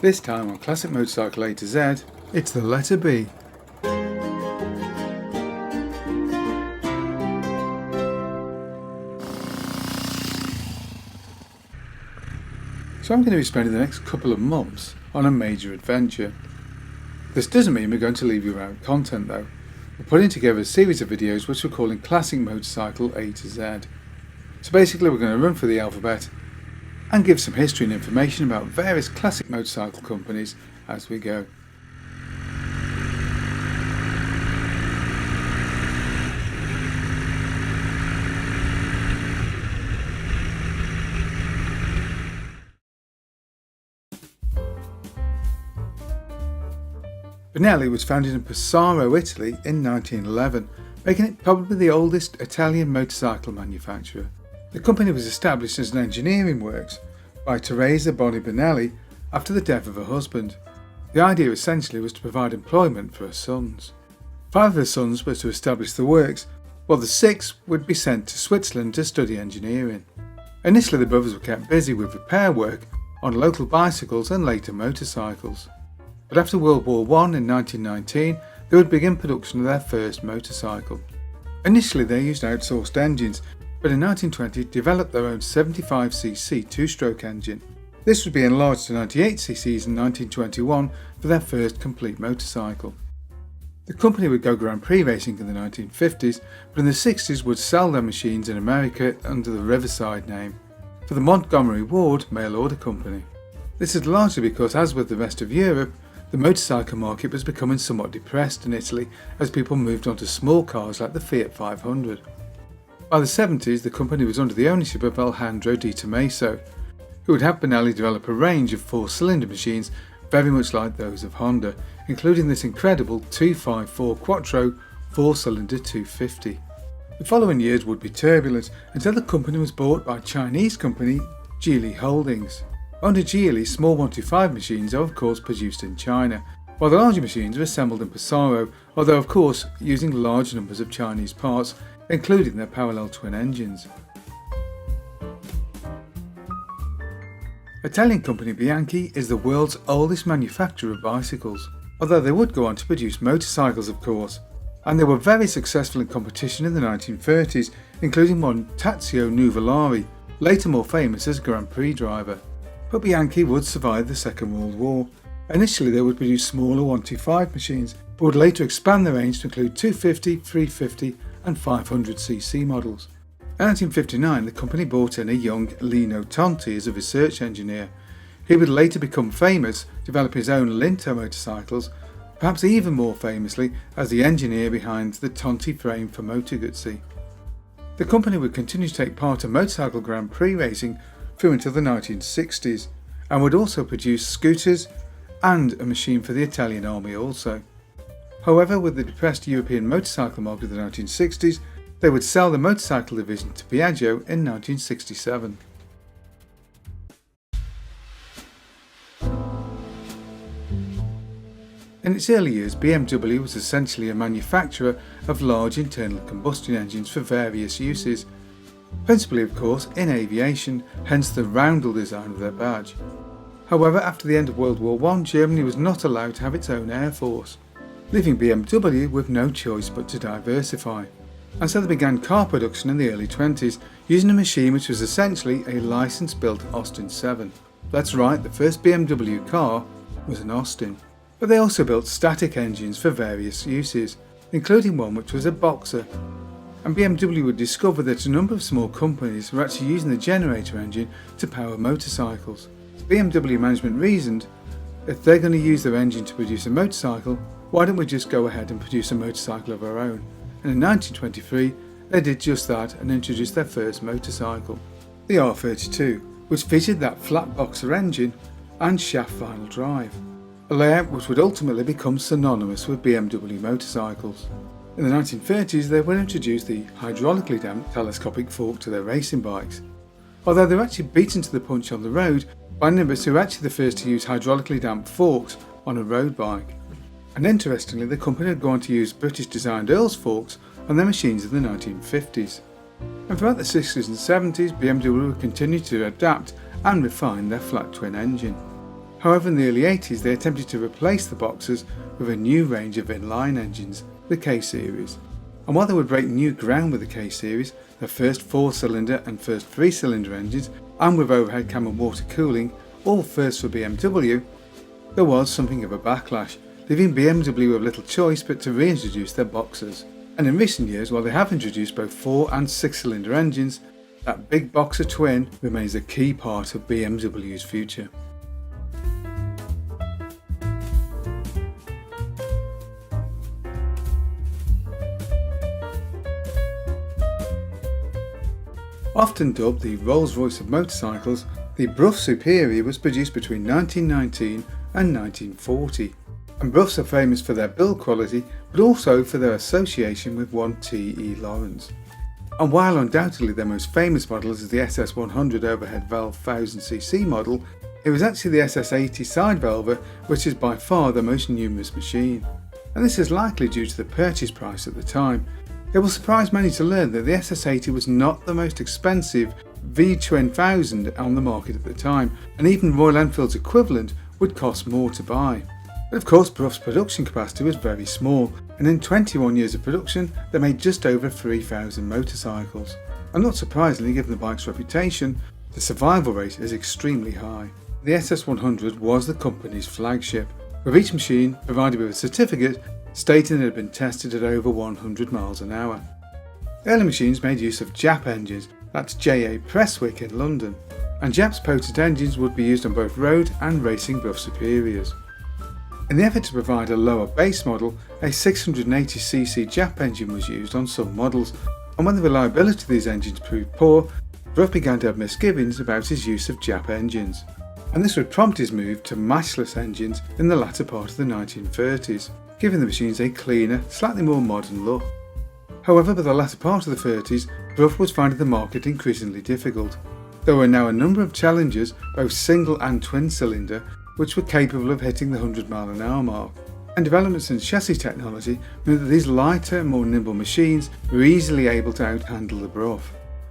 This time on Classic Motorcycle A to Z, it's the letter B. So I'm going to be spending the next couple of months on a major adventure. This doesn't mean we're going to leave you without content though. We're putting together a series of videos which we're calling Classic Motorcycle A to Z. So basically we're going to run through the alphabet and give some history and information about various classic motorcycle companies as we go. Benelli was founded in Pesaro, Italy in 1911, making it probably the oldest Italian motorcycle manufacturer. The company was established as an engineering works by Teresa Boni Benelli after the death of her husband. The idea essentially was to provide employment for her sons. 5 of her sons were to establish the works, while the 6th would be sent to Switzerland to study engineering. Initially the brothers were kept busy with repair work on local bicycles and later motorcycles. But after World War I in 1919, they would begin production of their first motorcycle. Initially they used outsourced engines, but in 1920 developed their own 75cc two-stroke engine. This would be enlarged to 98cc's in 1921 for their first complete motorcycle. The company would go Grand Prix racing in the 1950s, but in the 60s would sell their machines in America under the Riverside name, for the Montgomery Ward Mail Order Company. This is largely because, as with the rest of Europe, the motorcycle market was becoming somewhat depressed in Italy as people moved on to small cars like the Fiat 500. By the 70s, the company was under the ownership of Alejandro Di Tommaso, who would have Benelli develop a range of 4-cylinder machines very much like those of Honda, including this incredible 254 Quattro 4-cylinder 250. The following years would be turbulent until the company was bought by Chinese company Geely Holdings. Under Geely, small 125 machines are of course produced in China, while the larger machines are assembled in Pesaro, although of course using large numbers of Chinese parts, including their parallel twin engines. Italian company Bianchi is the world's oldest manufacturer of bicycles, although they would go on to produce motorcycles of course, and they were very successful in competition in the 1930s, including one Tazio Nuvolari, later more famous as a Grand Prix driver. But Bianchi would survive the Second World War. Initially they would produce smaller 125 machines, but would later expand their range to include 250, 350 and 500cc models. In 1959 the company brought in a young Lino Tonti as a research engineer. He would later become famous, develop his own Linto motorcycles, perhaps even more famously as the engineer behind the Tonti frame for Moto Guzzi. The company would continue to take part in motorcycle Grand Prix racing through until the 1960s, and would also produce scooters and a machine for the Italian army also. However, with the depressed European motorcycle market of the 1960s, they would sell the motorcycle division to Piaggio in 1967. In its early years, BMW was essentially a manufacturer of large internal combustion engines for various uses, principally of course in aviation, hence the roundel design of their badge. However, after the end of World War I, Germany was not allowed to have its own air force, leaving BMW with no choice but to diversify. And so they began car production in the early 20s, using a machine which was essentially a license-built Austin 7. That's right, the first BMW car was an Austin. But they also built static engines for various uses, including one which was a Boxer. And BMW would discover that a number of small companies were actually using the generator engine to power motorcycles. So BMW management reasoned, if they're going to use their engine to produce a motorcycle, why don't we just go ahead and produce a motorcycle of our own? And in 1923 they did just that and introduced their first motorcycle, the R32, which featured that flat Boxer engine and shaft final drive, a layout which would ultimately become synonymous with BMW motorcycles. In the 1930s they would introduce the hydraulically damped telescopic fork to their racing bikes, although they were actually beaten to the punch on the road by Nimbus, who were actually the first to use hydraulically damped forks on a road bike. And interestingly, the company had gone to use British designed Earls forks on their machines in the 1950s. And throughout the 60s and 70s BMW would continue to adapt and refine their flat twin engine. However, in the early 80s they attempted to replace the Boxers with a new range of inline engines, the K-Series. And while they would break new ground with the K-Series, the first 4-cylinder and first 3-cylinder engines, and with overhead cam and water cooling, all first for BMW, there was something of a backlash, leaving BMW with little choice but to reintroduce their Boxers. And in recent years, while they have introduced both 4 and 6-cylinder engines, that big Boxer twin remains a key part of BMW's future. Often dubbed the Rolls-Royce of motorcycles, the Brough Superior was produced between 1919 and 1940. And Broughs are famous for their build quality, but also for their association with one T.E. Lawrence. And while undoubtedly their most famous model is the SS100 overhead valve 1000cc model, it was actually the SS80 side valver which is by far the most numerous machine. And this is likely due to the purchase price at the time. It will surprise many to learn that the SS80 was not the most expensive V2000 on the market at the time, and even Royal Enfield's equivalent would cost more to buy. But of course Brough's production capacity was very small, and in 21 years of production they made just over 3,000 motorcycles. And not surprisingly, given the bike's reputation, the survival rate is extremely high. The SS100 was the company's flagship, with each machine provided with a certificate stating it had been tested at over 100 miles an hour. Early machines made use of Jap engines, that's J.A. Prestwick in London, and Jap's potent engines would be used on both road and racing Brough Superiors. In the effort to provide a lower base model, a 680cc Jap engine was used on some models, and when the reliability of these engines proved poor, Brough began to have misgivings about his use of Jap engines, and this would prompt his move to mashless engines in the latter part of the 1930s, giving the machines a cleaner, slightly more modern look. However, by the latter part of the 30s, Brough was finding the market increasingly difficult. There were now a number of challengers, both single and twin cylinder, which were capable of hitting the 100 mile an hour mark, and developments in chassis technology meant that these lighter, more nimble machines were easily able to outhandle the Brough,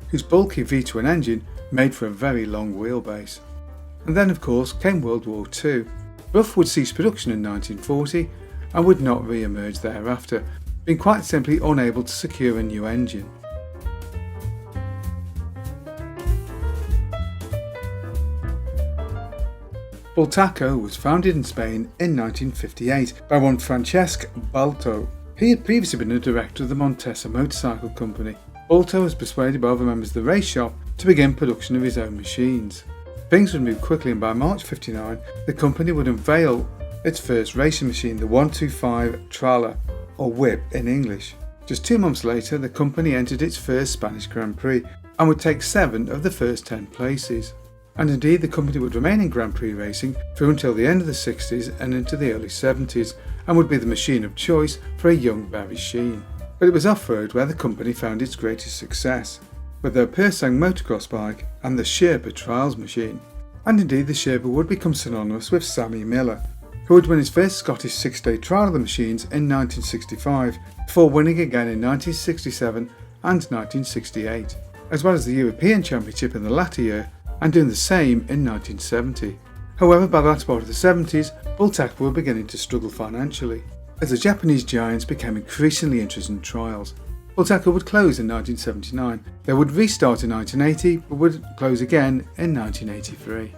whose bulky V-twin engine made for a very long wheelbase. And then of course came World War II. Brough would cease production in 1940 and would not re-emerge thereafter, being quite simply unable to secure a new engine. Bultaco was founded in Spain in 1958 by one Francesc Balto. He had previously been a director of the Montesa Motorcycle Company. Balto was persuaded by other members of the race shop to begin production of his own machines. Things would move quickly, and by March 1959 the company would unveil its first racing machine, the 125 Trala, or Whip in English. Just 2 months later the company entered its first Spanish Grand Prix and would take 7 of the first 10 places. And indeed the company would remain in Grand Prix racing through until the end of the 60s and into the early 70s, and would be the machine of choice for a young Barry Sheene. But it was off-road where the company found its greatest success, with their Persang motocross bike and the Sherpa Trials machine. And indeed the Sherpa would become synonymous with Sammy Miller, who would win his first Scottish 6-day trial of the machines in 1965, before winning again in 1967 and 1968, as well as the European Championship in the latter year, and doing the same in 1970. However, by the latter part of the 70s, Bultaco were beginning to struggle financially, as the Japanese giants became increasingly interested in trials. Bultaco would close in 1979, they would restart in 1980, but would close again in 1983.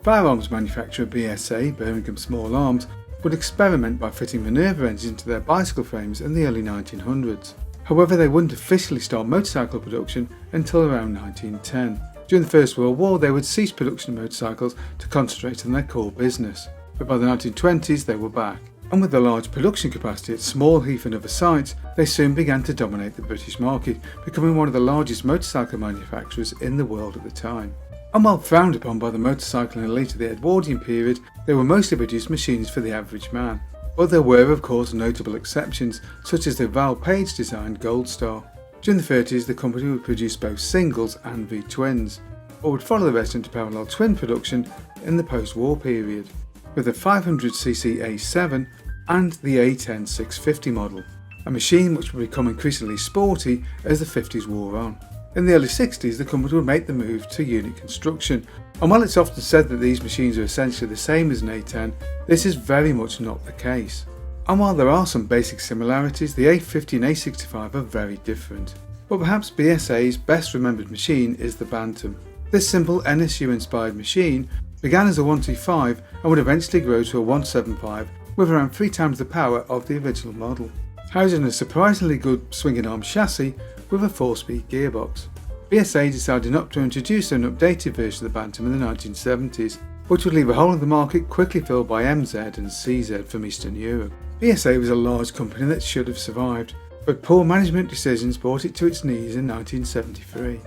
Firearms manufacturer BSA, Birmingham Small Arms, would experiment by fitting Minerva engines into their bicycle frames in the early 1900s. However, they wouldn't officially start motorcycle production until around 1910. During the First World War they would cease production of motorcycles to concentrate on their core business, but by the 1920s they were back. And with a large production capacity at Small Heath and other sites, they soon began to dominate the British market, becoming one of the largest motorcycle manufacturers in the world at the time. And while frowned upon by the motorcycling elite of the Edwardian period, they were mostly produced machines for the average man. But there were of course notable exceptions, such as the Val Page designed Gold Star. During the 30s the company would produce both singles and V-twins, or would follow the rest into parallel twin production in the post-war period, with the 500cc A7 and the A10 650 model, a machine which would become increasingly sporty as the 50s wore on. In the early 60s the company would make the move to unit construction, And while it's often said that these machines are essentially the same as an A10, this is very much not the case. And while there are some basic similarities, the A50 and A65 are very different. But perhaps BSA's best remembered machine is the Bantam. This simple NSU inspired machine began as a 125 and would eventually grow to a 175 with around 3 times the power of the original model, housing a surprisingly good swinging arm chassis with a 4-speed gearbox. BSA decided not to introduce an updated version of the Bantam in the 1970s, which would leave a hole in the market quickly filled by MZ and CZ from Eastern Europe. BSA was a large company that should have survived, but poor management decisions brought it to its knees in 1973.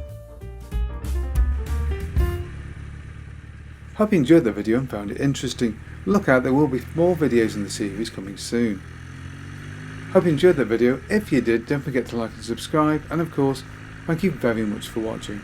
Hope you enjoyed the video and found it interesting. Look out, there will be more videos in the series coming soon. Hope you enjoyed the video. If you did, don't forget to like and subscribe, and of course, thank you very much for watching.